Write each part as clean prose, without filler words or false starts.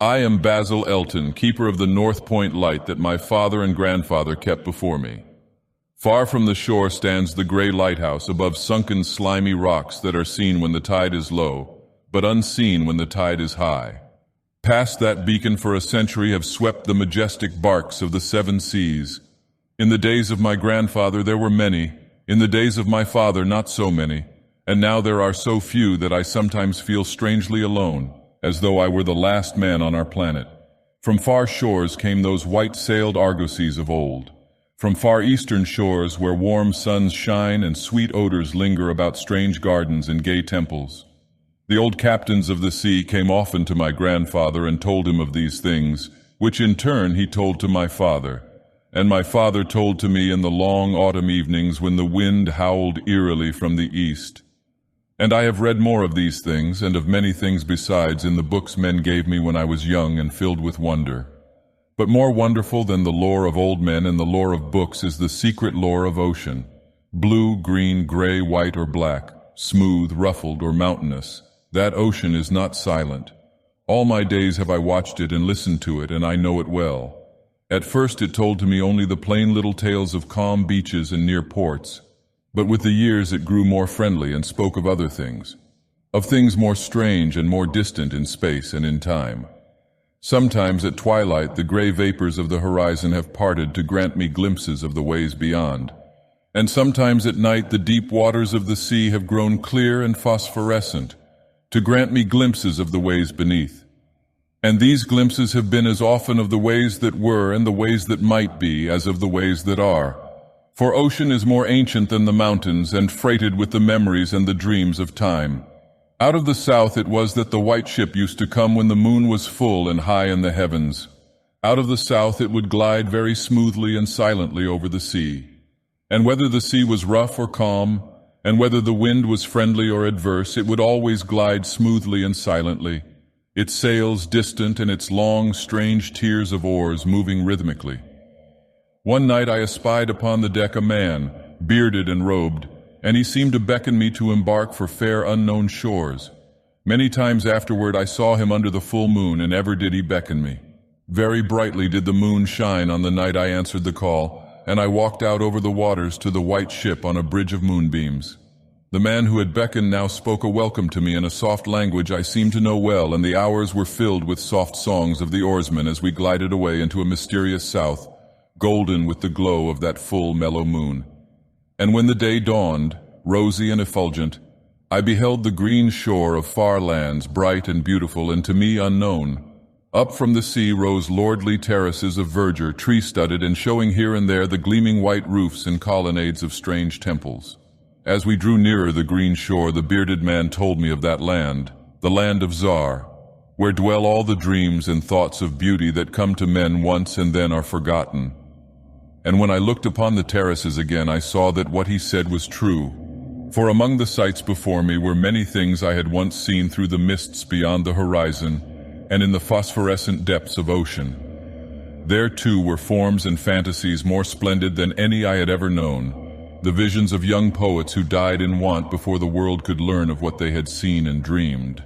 I am Basil Elton, keeper of the North Point light that my father and grandfather kept before me. Far from the shore stands the gray lighthouse above sunken slimy rocks that are seen when the tide is low, but unseen when the tide is high. Past that beacon for a century have swept the majestic barks of the seven seas. In the days of my grandfather there were many, in the days of my father not so many, and now there are so few that I sometimes feel strangely alone, as though I were the last man on our planet. From far shores came those white-sailed argosies of old. From far eastern shores where warm suns shine and sweet odors linger about strange gardens and gay temples. The old captains of the sea came often to my grandfather and told him of these things, which in turn he told to my father. And my father told to me in the long autumn evenings when the wind howled eerily from the east. And I have read more of these things, and of many things besides, in the books men gave me when I was young and filled with wonder. But more wonderful than the lore of old men and the lore of books is the secret lore of ocean. Blue, green, gray, white, or black, smooth, ruffled, or mountainous, that ocean is not silent. All my days have I watched it and listened to it, and I know it well. At first it told to me only the plain little tales of calm beaches and near ports. But with the years it grew more friendly and spoke of other things, of things more strange and more distant in space and in time. Sometimes at twilight the gray vapors of the horizon have parted to grant me glimpses of the ways beyond, and sometimes at night the deep waters of the sea have grown clear and phosphorescent to grant me glimpses of the ways beneath. And these glimpses have been as often of the ways that were and the ways that might be as of the ways that are. For ocean is more ancient than the mountains and freighted with the memories and the dreams of time. Out of the south it was that the white ship used to come when the moon was full and high in the heavens. Out of the south it would glide very smoothly and silently over the sea. And whether the sea was rough or calm, and whether the wind was friendly or adverse, it would always glide smoothly and silently, its sails distant and its long, strange tiers of oars moving rhythmically. One night I espied upon the deck a man, bearded and robed, and he seemed to beckon me to embark for fair unknown shores. Many times afterward I saw him under the full moon, and ever did he beckon me. Very brightly did the moon shine on the night I answered the call, and I walked out over the waters to the white ship on a bridge of moonbeams. The man who had beckoned now spoke a welcome to me in a soft language I seemed to know well, and the hours were filled with soft songs of the oarsmen as we glided away into a mysterious south, golden with the glow of that full, mellow moon. And when the day dawned, rosy and effulgent, I beheld the green shore of far lands, bright and beautiful and to me unknown. Up from the sea rose lordly terraces of verdure, tree-studded and showing here and there the gleaming white roofs and colonnades of strange temples. As we drew nearer the green shore, the bearded man told me of that land, the land of Zar, where dwell all the dreams and thoughts of beauty that come to men once and then are forgotten. And when I looked upon the terraces again, I saw that what he said was true. For among the sights before me were many things I had once seen through the mists beyond the horizon and in the phosphorescent depths of ocean. There too were forms and fantasies more splendid than any I had ever known, the visions of young poets who died in want before the world could learn of what they had seen and dreamed.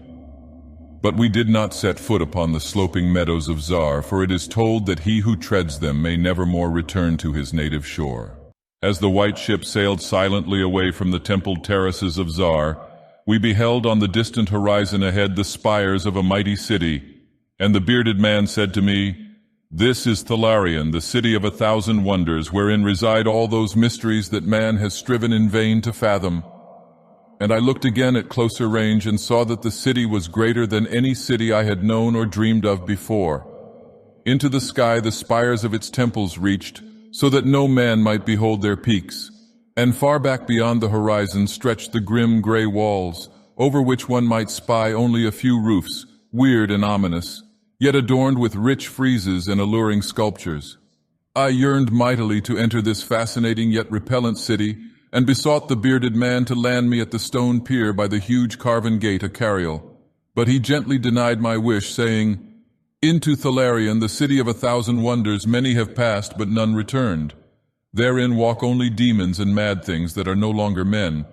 But we did not set foot upon the sloping meadows of Zar, for it is told that he who treads them may never more return to his native shore. As the white ship sailed silently away from the templed terraces of Zar, we beheld on the distant horizon ahead the spires of a mighty city, and the bearded man said to me, "This is Thalarion, the city of 1,000 wonders, wherein reside all those mysteries that man has striven in vain to fathom." And I looked again at closer range and saw that the city was greater than any city I had known or dreamed of before. Into the sky the spires of its temples reached, so that no man might behold their peaks, and far back beyond the horizon stretched the grim gray walls, over which one might spy only a few roofs, weird and ominous, yet adorned with rich friezes and alluring sculptures. I yearned mightily to enter this fascinating yet repellent city, and besought the bearded man to land me at the stone pier by the huge carven gate a carriel. But he gently denied my wish, saying, "Into Thalarion, the city of 1,000 wonders, many have passed, but none returned. Therein walk only demons and mad things that are no longer men,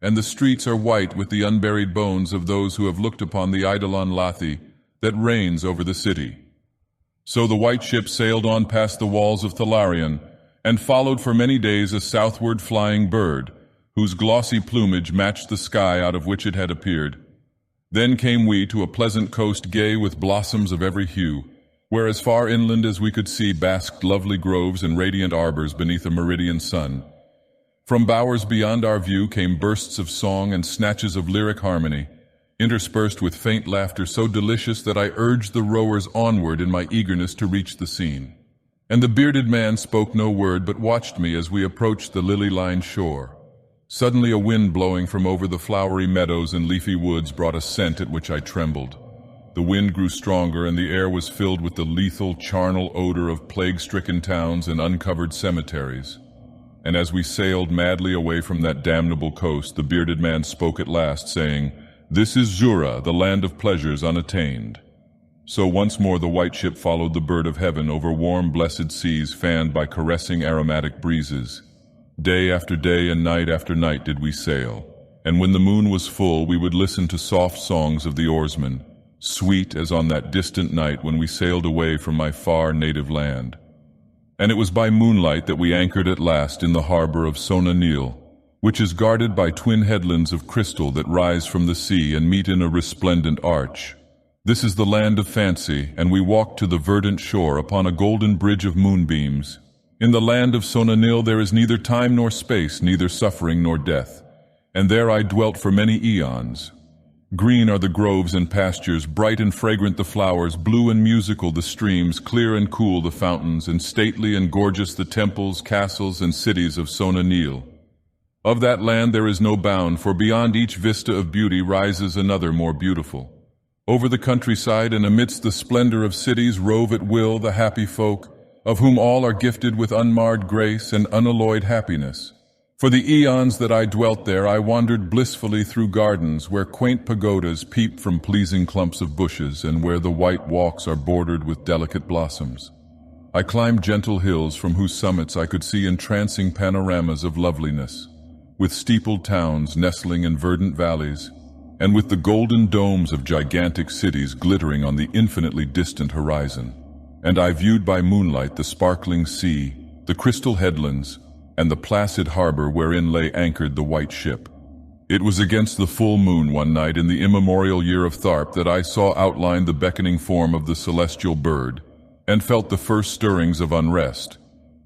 and the streets are white with the unburied bones of those who have looked upon the Eidolon Lathi, that reigns over the city. So the white ship sailed on past the walls of Thalarion, and followed for many days a southward flying bird, whose glossy plumage matched the sky out of which it had appeared. Then came we to a pleasant coast gay with blossoms of every hue, where as far inland as we could see basked lovely groves and radiant arbors beneath a meridian sun. From bowers beyond our view came bursts of song and snatches of lyric harmony, interspersed with faint laughter so delicious that I urged the rowers onward in my eagerness to reach the scene. And the bearded man spoke no word but watched me as we approached the lily-lined shore. Suddenly a wind blowing from over the flowery meadows and leafy woods brought a scent at which I trembled. The wind grew stronger, and the air was filled with the lethal, charnel odor of plague-stricken towns and uncovered cemeteries. And as we sailed madly away from that damnable coast, the bearded man spoke at last, saying, "This is Zura, the land of pleasures unattained." So once more the white ship followed the bird of heaven over warm, blessed seas fanned by caressing aromatic breezes. Day after day and night after night did we sail, and when the moon was full we would listen to soft songs of the oarsmen, sweet as on that distant night when we sailed away from my far native land. And it was by moonlight that we anchored at last in the harbor of Sonanil, which is guarded by twin headlands of crystal that rise from the sea and meet in a resplendent arch. This is the land of fancy, and we walked to the verdant shore upon a golden bridge of moonbeams. In the land of Sonanil there is neither time nor space, neither suffering nor death, and there I dwelt for many eons. Green are the groves and pastures, bright and fragrant the flowers, blue and musical the streams, clear and cool the fountains, and stately and gorgeous the temples, castles, and cities of Sonanil. Of that land there is no bound, for beyond each vista of beauty rises another more beautiful. Over the countryside and amidst the splendor of cities rove at will the happy folk, of whom all are gifted with unmarred grace and unalloyed happiness. For the eons that I dwelt there, I wandered blissfully through gardens where quaint pagodas peep from pleasing clumps of bushes and where the white walks are bordered with delicate blossoms. I climbed gentle hills from whose summits I could see entrancing panoramas of loveliness, with steepled towns nestling in verdant valleys, and with the golden domes of gigantic cities glittering on the infinitely distant horizon. And I viewed by moonlight the sparkling sea, the crystal headlands, and the placid harbor wherein lay anchored the white ship. It was against the full moon one night in the immemorial year of Tharp that I saw outlined the beckoning form of the celestial bird, and felt the first stirrings of unrest.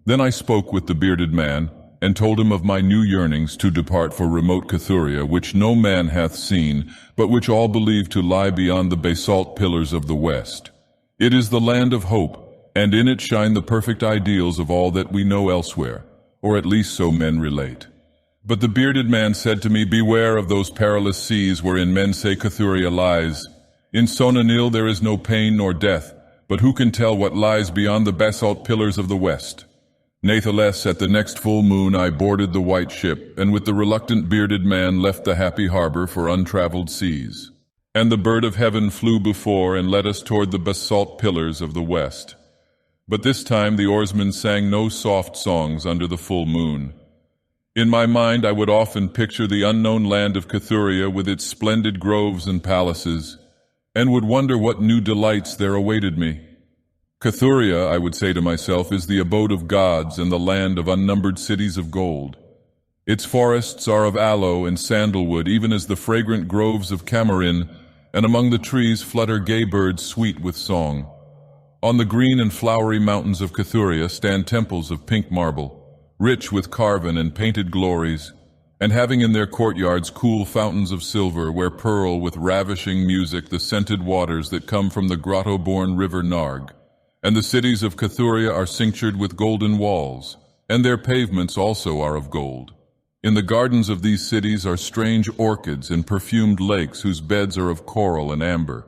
Then I spoke with the bearded man, and told him of my new yearnings to depart for remote Cathuria, which no man hath seen, but which all believe to lie beyond the basalt pillars of the west. It is the land of hope, and in it shine the perfect ideals of all that we know elsewhere, or at least so men relate. But the bearded man said to me, "Beware of those perilous seas wherein men say Cathuria lies. In Sonanil there is no pain nor death, but who can tell what lies beyond the basalt pillars of the west?" Natheless, at the next full moon I boarded the white ship, and with the reluctant bearded man left the happy harbor for untraveled seas. And the bird of heaven flew before and led us toward the basalt pillars of the west. But this time the oarsmen sang no soft songs under the full moon. In my mind I would often picture the unknown land of Cathuria with its splendid groves and palaces, and would wonder what new delights there awaited me. Cathuria, I would say to myself, is the abode of gods and the land of unnumbered cities of gold. Its forests are of aloe and sandalwood, even as the fragrant groves of Camerin, and among the trees flutter gay birds sweet with song. On the green and flowery mountains of Cathuria stand temples of pink marble, rich with carven and painted glories, and having in their courtyards cool fountains of silver where purl with ravishing music the scented waters that come from the grotto-born river Narg. And the cities of Cathuria are cinctured with golden walls, and their pavements also are of gold. In the gardens of these cities are strange orchids and perfumed lakes whose beds are of coral and amber.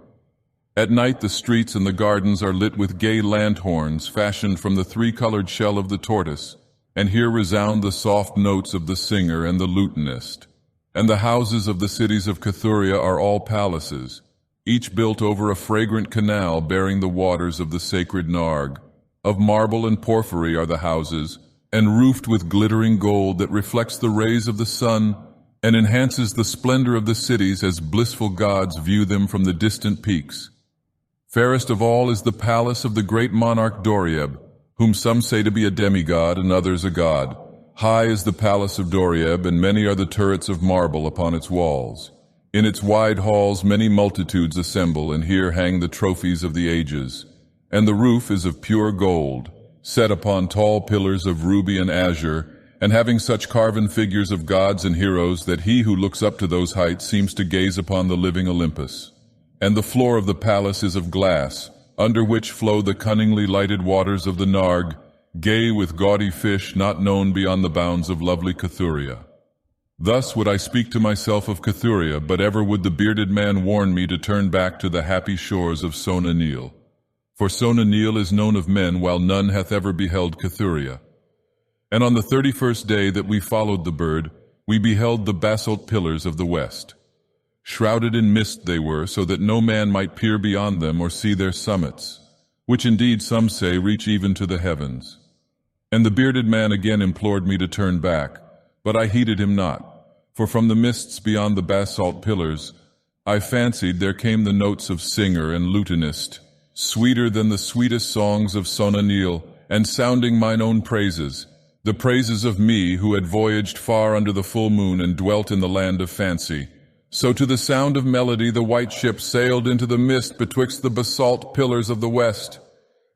At night the streets and the gardens are lit with gay lanthorns fashioned from the three-colored shell of the tortoise, and here resound the soft notes of the singer and the lutenist. And the houses of the cities of Cathuria are all palaces, each built over a fragrant canal bearing the waters of the sacred Narg. Of marble and porphyry are the houses, and roofed with glittering gold that reflects the rays of the sun and enhances the splendor of the cities as blissful gods view them from the distant peaks. Fairest of all is the palace of the great monarch Dorieb, whom some say to be a demigod and others a god. High is the palace of Dorieb, and many are the turrets of marble upon its walls. In its wide halls many multitudes assemble, and here hang the trophies of the ages. And the roof is of pure gold, set upon tall pillars of ruby and azure, and having such carven figures of gods and heroes that he who looks up to those heights seems to gaze upon the living Olympus. And the floor of the palace is of glass, under which flow the cunningly lighted waters of the Narg, gay with gaudy fish not known beyond the bounds of lovely Cathuria. Thus would I speak to myself of Cathuria, but ever would the bearded man warn me to turn back to the happy shores of Sona Nyl. For Sona Nyl is known of men, while none hath ever beheld Cathuria. And on the 31st day that we followed the bird, we beheld the basalt pillars of the west. Shrouded in mist they were, so that no man might peer beyond them or see their summits, which indeed some say reach even to the heavens. And the bearded man again implored me to turn back, but I heeded him not, for from the mists beyond the basalt pillars I fancied there came the notes of singer and lutanist, sweeter than the sweetest songs of Sona Nyl, and sounding mine own praises, the praises of me who had voyaged far under the full moon and dwelt in the land of fancy. So to the sound of melody the white ship sailed into the mist betwixt the basalt pillars of the west.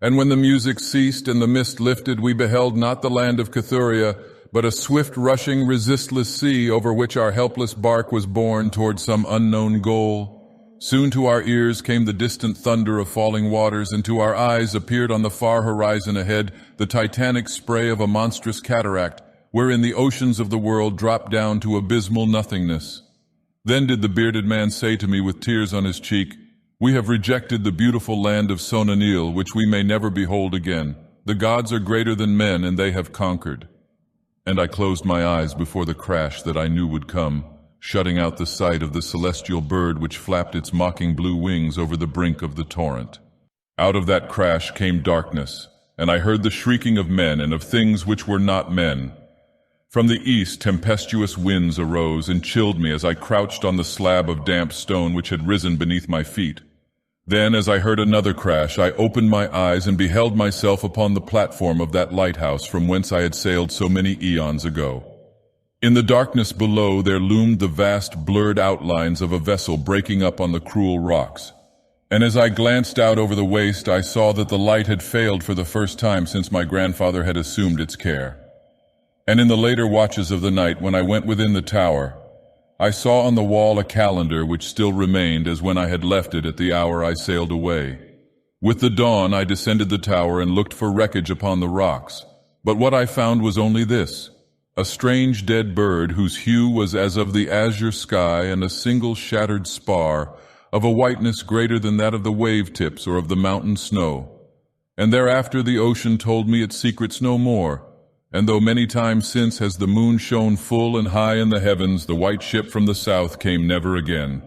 And when the music ceased and the mist lifted, we beheld not the land of Cathuria, but a swift-rushing, resistless sea over which our helpless bark was borne toward some unknown goal. Soon to our ears came the distant thunder of falling waters, and to our eyes appeared on the far horizon ahead the titanic spray of a monstrous cataract, wherein the oceans of the world dropped down to abysmal nothingness. Then did the bearded man say to me with tears on his cheek, "We have rejected the beautiful land of Sona Nyl, which we may never behold again. The gods are greater than men, and they have conquered." And I closed my eyes before the crash that I knew would come, shutting out the sight of the celestial bird which flapped its mocking blue wings over the brink of the torrent. Out of that crash came darkness, and I heard the shrieking of men and of things which were not men. From the east tempestuous winds arose and chilled me as I crouched on the slab of damp stone which had risen beneath my feet. Then, as I heard another crash, I opened my eyes and beheld myself upon the platform of that lighthouse from whence I had sailed so many eons ago. In the darkness below there loomed the vast blurred outlines of a vessel breaking up on the cruel rocks. And as I glanced out over the waste, I saw that the light had failed for the first time since my grandfather had assumed its care. And in the later watches of the night, when I went within the tower, I saw on the wall a calendar which still remained as when I had left it at the hour I sailed away. With the dawn I descended the tower and looked for wreckage upon the rocks, but what I found was only this: a strange dead bird whose hue was as of the azure sky, and a single shattered spar, of a whiteness greater than that of the wave tips or of the mountain snow. And thereafter the ocean told me its secrets no more, and though many times since has the moon shone full and high in the heavens, the white ship from the south came never again.